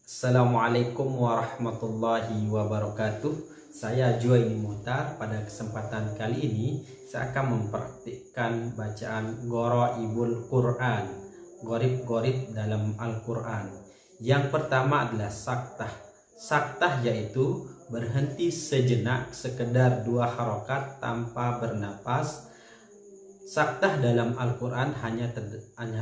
Assalamualaikum warahmatullahi wabarakatuh. Saya Juwaini Muhtar. Pada kesempatan kali ini saya akan mempraktikkan bacaan Gharaibul Quran, gharib-gharib dalam Al-Quran. Yang pertama adalah saktah. Saktah yaitu berhenti sejenak sekedar 2 harokat tanpa bernapas. Saktah dalam Al-Quran hanya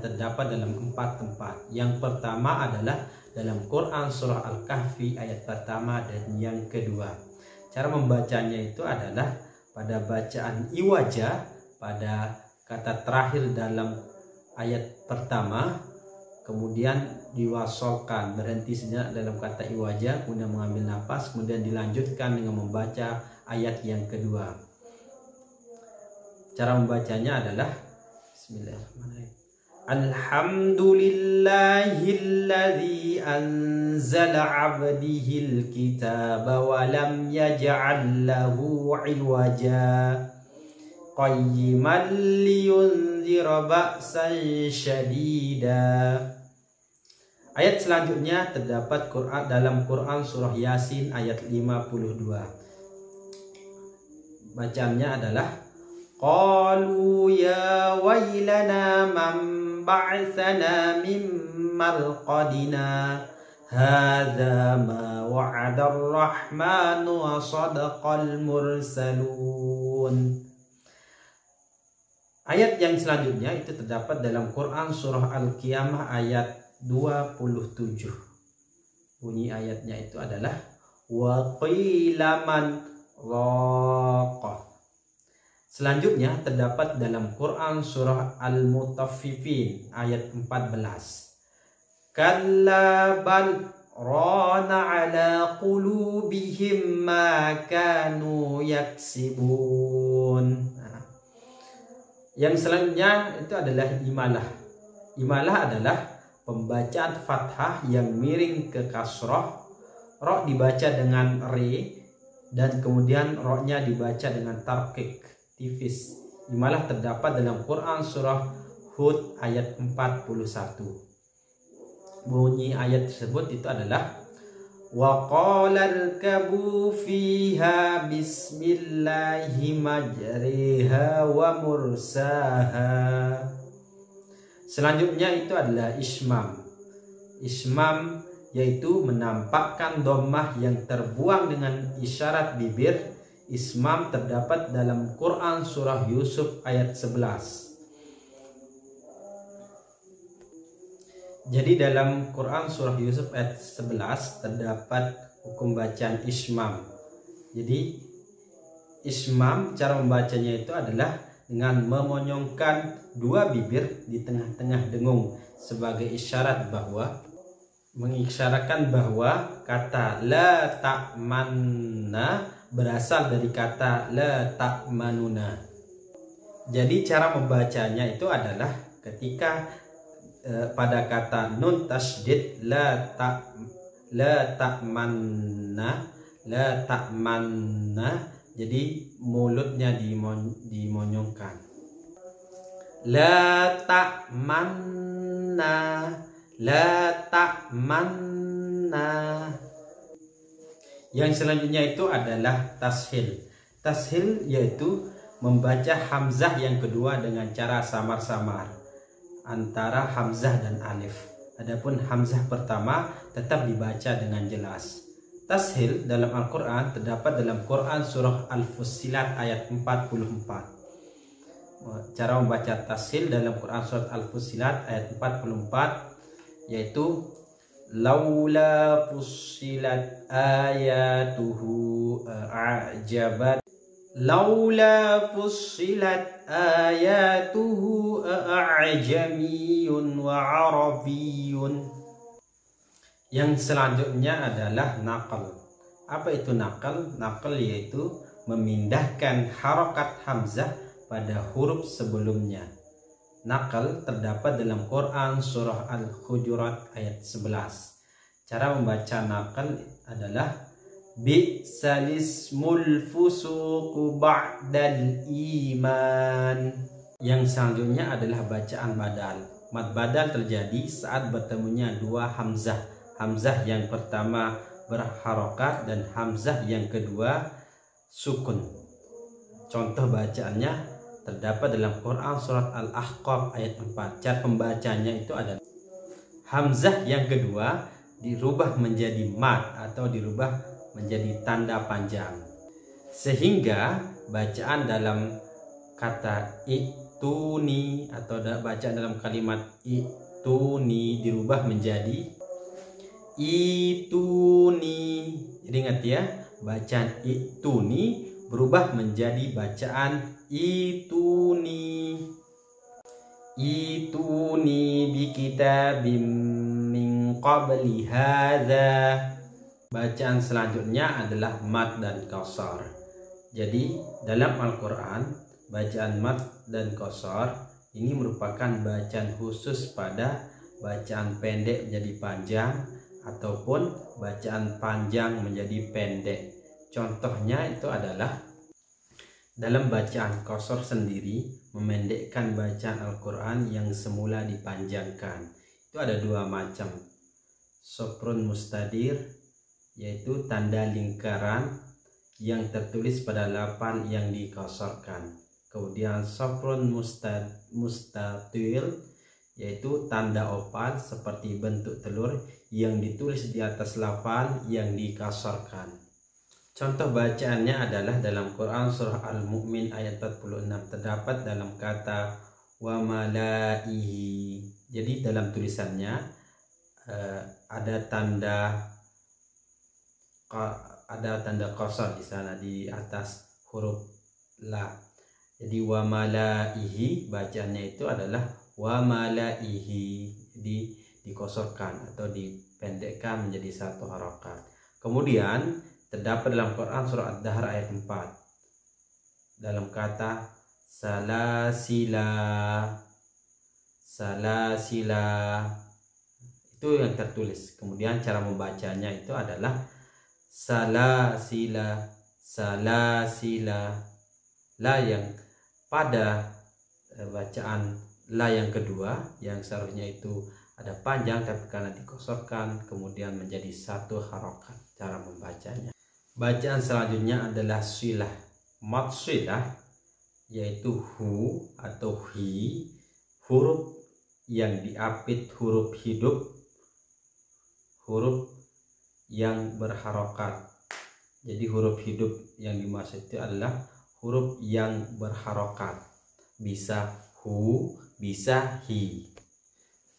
terdapat dalam 4 tempat. Yang pertama adalah dalam Quran surah Al-Kahfi ayat pertama dan yang kedua. Cara membacanya itu adalah pada bacaan iwaja, pada kata terakhir dalam ayat pertama, kemudian diwasolkan, berhenti sejenak dalam kata iwaja, kemudian mengambil nafas, kemudian dilanjutkan dengan membaca ayat yang kedua. Cara membacanya adalah Bismillahirrahmanirrahim. Alhamdulillahilladzi anzala 'abdihil kitaba wa lam yaj'al lahu 'iwaja qayyiman liyunzira ba'san syadida. Ayat selanjutnya terdapat dalam Quran surah Yasin ayat 52. Bacaannya adalah Qalu ya wailana man ba'athana min marqadina hadza ma wa'ada ar-rahmanu wa sadaqal mursalun. Ayat yang selanjutnya itu terdapat dalam Quran surah Al-Qiyamah ayat 27. Bunyi ayatnya itu adalah wa qila man raqa. Selanjutnya terdapat dalam Quran surah Al-Mutaffifin ayat 14. Kalla bal rana ala qulubihim ma kanu yaksibun. Yang selanjutnya itu adalah imalah. Imalah adalah pembacaan fathah yang miring ke kasroh. Ro dibaca dengan re dan kemudian ro-nya dibaca dengan tarqiq, tipis. Imalah terdapat dalam Quran surah Hud ayat 41. Bunyi ayat tersebut itu adalah wa qalal kabu fiha bismillahi majriha wa mursaha. Selanjutnya itu adalah ismam. Ismam yaitu menampakkan dhammah yang terbuang dengan isyarat bibir. Ismam terdapat dalam Quran surah Yusuf ayat 11. Jadi dalam Quran surah Yusuf ayat 11 terdapat hukum bacaan ismam. Jadi ismam cara membacanya itu adalah dengan memonyongkan 2 bibir di tengah-tengah dengung sebagai isyarat bahwa mengisyaratkan bahwa kata la ta'manna berasal dari kata la ta'manuna. Jadi cara membacanya itu adalah ketika pada kata nun tasydid la ta'manna, jadi mulutnya dimonyongkan. La ta'manna, la ta'manna. Yang selanjutnya itu adalah tashil. Tashil yaitu membaca hamzah yang kedua dengan cara samar-samar antara hamzah dan alif. Adapun hamzah pertama tetap dibaca dengan jelas. Tashil dalam Al-Quran terdapat dalam Quran surah Al-Fussilat ayat 44. Cara membaca tashil dalam Quran surah Al-Fussilat ayat 44 yaitu laula fussilat ayatuhu a'jabat, laula fussilat ayatuhu a'jamiyun wa arabiyyun. Yang selanjutnya adalah naqal. Apa itu naqal? Naqal yaitu memindahkan harokat hamzah pada huruf sebelumnya. Naqal terdapat dalam Quran surah Al-Hujurat ayat 11. Cara membaca naqal adalah bi'salismul fusuqu ba'dal iman. Yang selanjutnya adalah bacaan badal. Mad badal terjadi saat bertemunya 2 hamzah. hamzah yang pertama berharokat dan hamzah yang kedua sukun. Contoh bacaannya terdapat dalam Quran surat Al-Ahqaf ayat 4. Cara pembacanya itu adalah hamzah yang kedua dirubah menjadi mad atau dirubah menjadi tanda panjang, sehingga bacaan dalam kata ituni atau bacaan dalam kalimat ituni dirubah menjadi ituni. Jadi ingat ya, bacaan ituni berubah menjadi bacaan ituni. Ituni bi kitabim min qabli hadza. Bacaan selanjutnya adalah mad dan qasar. Jadi dalam Al-Quran bacaan mad dan qasar ini merupakan bacaan khusus pada bacaan pendek menjadi panjang ataupun bacaan panjang menjadi pendek. Contohnya itu adalah dalam bacaan qasar sendiri memendekkan bacaan Al-Quran yang semula dipanjangkan. Itu ada dua macam. Soprun mustadir, yaitu tanda lingkaran yang tertulis pada lapan yang dikosorkan. Kemudian soprun mustatil, yaitu tanda opal seperti bentuk telur yang ditulis di atas lapan yang dikasorkan. Contoh bacaannya adalah dalam Quran surah Al-Mu'min ayat 46, terdapat dalam kata wa malaihi. Jadi dalam tulisannya ada tanda qasar di sana di atas huruf la. Jadi wa malaihi bacaannya itu adalah wa malaihi, dikosorkan atau dipendekkan menjadi satu harokat. Kemudian terdapat dalam Quran surah Ad-Dahr ayat 4 dalam kata salasila. Itu yang tertulis. Kemudian cara membacanya itu adalah salasila. La yang pada bacaan la yang kedua yang seharusnya itu ada panjang, tapi karena dikosorkan kemudian menjadi satu harokat. Cara membacanya, bacaan selanjutnya adalah silah. Mad silah yaitu hu atau hi, huruf yang diapit huruf hidup, huruf yang berharokat. Jadi huruf hidup yang dimaksud itu adalah huruf yang berharokat, bisa hu, bisa hi.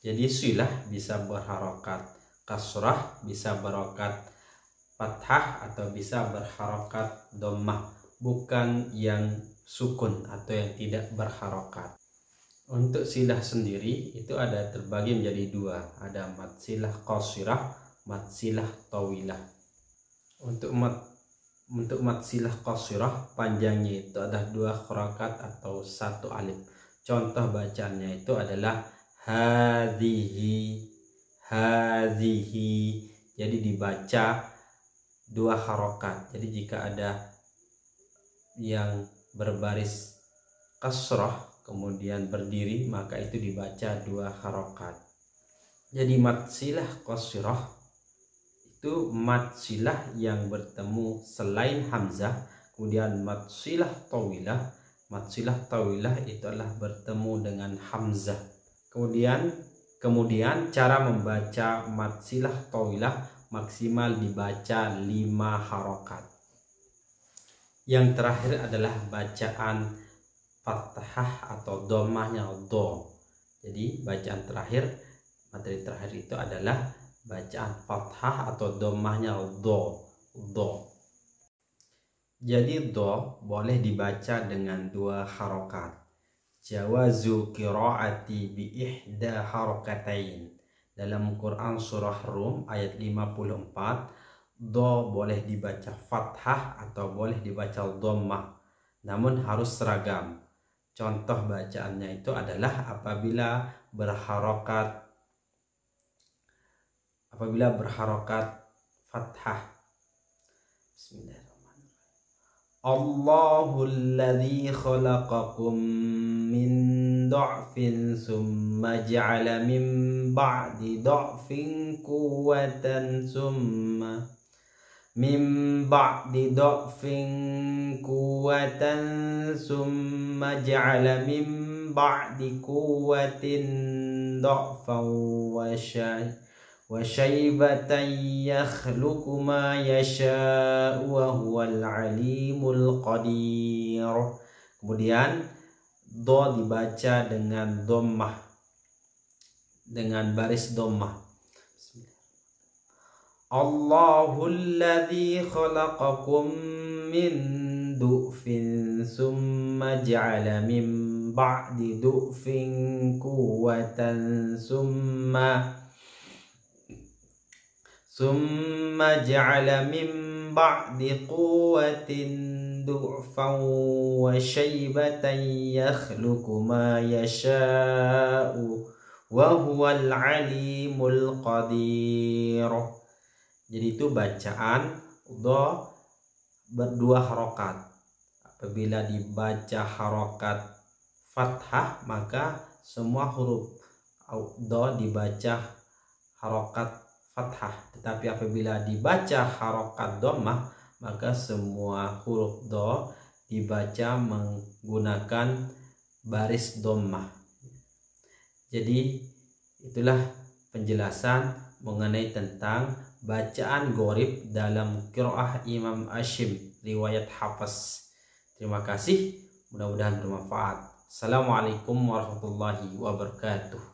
Jadi silah bisa berharokat kasrah, bisa berharokat fathah, atau bisa berharokat dhammah, bukan yang sukun atau yang tidak berharokat. Untuk silah sendiri itu ada terbagi menjadi dua, ada mad silah qasirah, mad silah tawilah. Untuk mad silah qasirah panjangnya itu ada dua harokat atau satu alif. Contoh bacaannya itu adalah hadhihi. Jadi dibaca dua harokat. Jadi jika ada yang berbaris kasrah kemudian berdiri, maka itu dibaca dua harokat. Jadi mad silah qasirah itu mad silah yang bertemu selain hamzah. Kemudian mad silah tawilah, mad silah tawilah itu adalah bertemu dengan hamzah. Kemudian cara membaca mad silah tawilah maksimal dibaca 5 harokat. Yang terakhir adalah bacaan fathah atau dhammahnya do. Jadi bacaan terakhir, materi terakhir itu adalah bacaan fathah atau dhammahnya do. Jadi do boleh dibaca dengan 2 harokat. Jawazu qiraati bi ihda harokatain. Dalam Quran surah Rum ayat 54, do boleh dibaca fathah atau boleh dibaca dhammah, namun harus seragam. Contoh bacaannya itu adalah apabila berharokat fathah. Bismillahirrahmanirrahim. Allahul ladzi khalaqakum min dha'fin summa ja'ala min ba'di dha'fin quwwatan summa ja'ala min ba'di quwwatin dha'fan wa syaibatan yakhluqu ma yasha'u wa huwal alimul qadir. Kemudian do dibaca dengan dhammah, dengan baris dhammah. Allahul ladzi khalaqakum min du'fin summa ja'ala min ba'di du'fin quwwatan summa ja'ala min ba'di quwwatin du'fan wa syaibatan yakhluqu ma yasha'u wa huwal alimul qadir. Jadi itu bacaan do berdua harokat. Apabila dibaca harokat fathah maka semua huruf do dibaca harokat fathah. Tetapi apabila dibaca harokat dhammah maka semua huruf do dibaca menggunakan baris dhammah. Jadi itulah penjelasan mengenai tentang bacaan gharib dalam qiraah Imam Asyim riwayat Hafs. Terima kasih, mudah-mudahan bermanfaat. Assalamualaikum warahmatullahi wabarakatuh.